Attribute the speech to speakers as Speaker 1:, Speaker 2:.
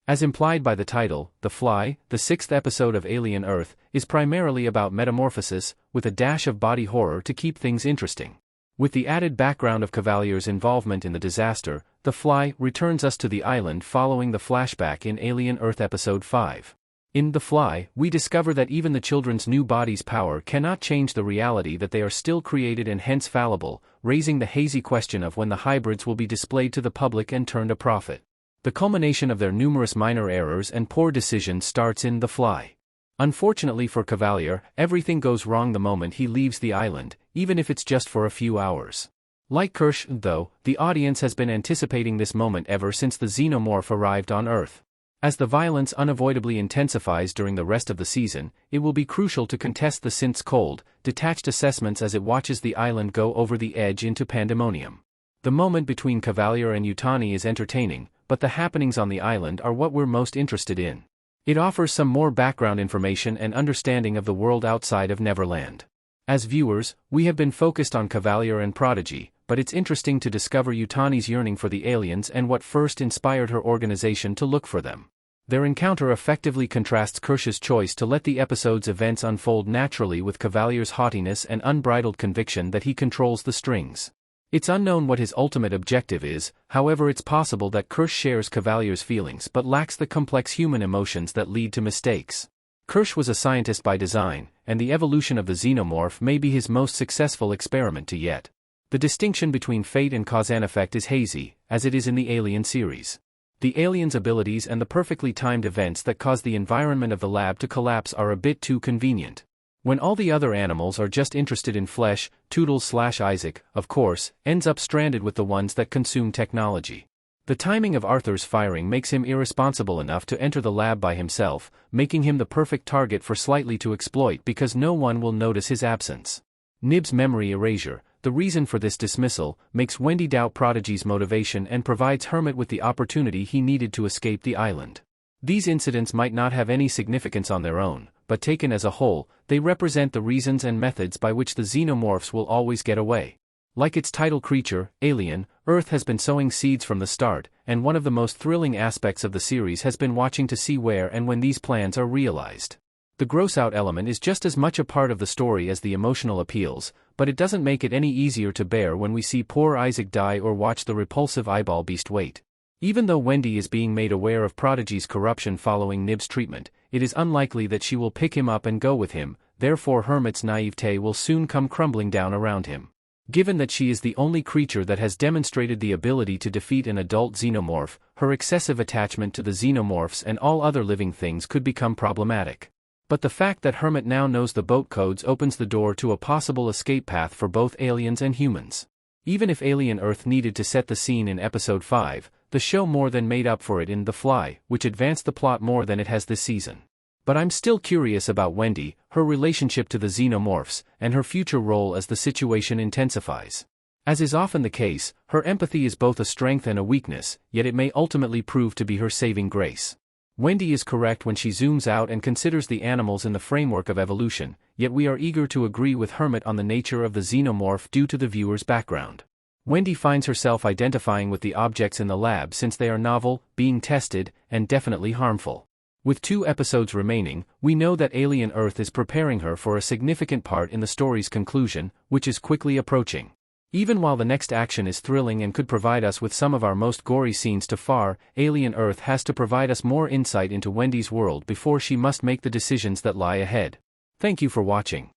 Speaker 1: As implied by the title, The Fly, the sixth episode of Alien Earth, is primarily about metamorphosis, with a dash of body horror to keep things interesting. With the added background of Cavalier's involvement in the disaster, The Fly returns us to the island following the flashback in Alien Earth Episode 5. In The Fly, we discover that even the children's new body's power cannot change the reality that they are still created and hence fallible, raising the hazy question of when the hybrids will be displayed to the public and turned a profit. The culmination of their numerous minor errors and poor decisions starts in The Fly. Unfortunately for Cavalier, everything goes wrong the moment he leaves the island, even if it's just for a few hours. Like Kirsch, though, the audience has been anticipating this moment ever since the Xenomorph arrived on Earth. As the violence unavoidably intensifies during the rest of the season, it will be crucial to contest the synth's cold, detached assessments as it watches the island go over the edge into pandemonium. The moment between Cavalier and Yutani is entertaining, but the happenings on the island are what we're most interested in. It offers some more background information and understanding of the world outside of Neverland. As viewers, we have been focused on Cavalier and Prodigy, but it's interesting to discover Yutani's yearning for the aliens and what first inspired her organization to look for them. Their encounter effectively contrasts Kirsch's choice to let the episode's events unfold naturally with Cavalier's haughtiness and unbridled conviction that he controls the strings. It's unknown what his ultimate objective is, however it's possible that Kirsch shares Cavalier's feelings but lacks the complex human emotions that lead to mistakes. Kirsch was a scientist by design, and the evolution of the Xenomorph may be his most successful experiment to yet. The distinction between fate and cause and effect is hazy, as it is in the Alien series. The alien's abilities and the perfectly timed events that cause the environment of the lab to collapse are a bit too convenient. When all the other animals are just interested in flesh, Toodles/Isaac, of course, ends up stranded with the ones that consume technology. The timing of Arthur's firing makes him irresponsible enough to enter the lab by himself, making him the perfect target for Slightly to exploit because no one will notice his absence. Nib's memory erasure, the reason for this dismissal, makes Wendy doubt Prodigy's motivation and provides Hermit with the opportunity he needed to escape the island. These incidents might not have any significance on their own, but taken as a whole, they represent the reasons and methods by which the Xenomorphs will always get away. Like its title creature, Alien, Earth has been sowing seeds from the start, and one of the most thrilling aspects of the series has been watching to see where and when these plans are realized. The gross-out element is just as much a part of the story as the emotional appeals, but it doesn't make it any easier to bear when we see poor Isaac die or watch the repulsive eyeball beast wait. Even though Wendy is being made aware of Prodigy's corruption following Nib's treatment, it is unlikely that she will pick him up and go with him, therefore Hermit's naivete will soon come crumbling down around him. Given that she is the only creature that has demonstrated the ability to defeat an adult xenomorph, her excessive attachment to the xenomorphs and all other living things could become problematic. But the fact that Hermit now knows the boat codes opens the door to a possible escape path for both aliens and humans. Even if Alien Earth needed to set the scene in Episode 5, the show more than made up for it in The Fly, which advanced the plot more than it has this season. But I'm still curious about Wendy, her relationship to the xenomorphs, and her future role as the situation intensifies. As is often the case, her empathy is both a strength and a weakness, yet it may ultimately prove to be her saving grace. Wendy is correct when she zooms out and considers the animals in the framework of evolution, yet we are eager to agree with Hermit on the nature of the xenomorph due to the viewer's background. Wendy finds herself identifying with the objects in the lab since they are novel, being tested, and definitely harmful. With 2 episodes remaining, we know that Alien Earth is preparing her for a significant part in the story's conclusion, which is quickly approaching. Even while the next action is thrilling and could provide us with some of our most gory scenes to far, Alien Earth has to provide us more insight into Wendy's world before she must make the decisions that lie ahead. Thank you for watching.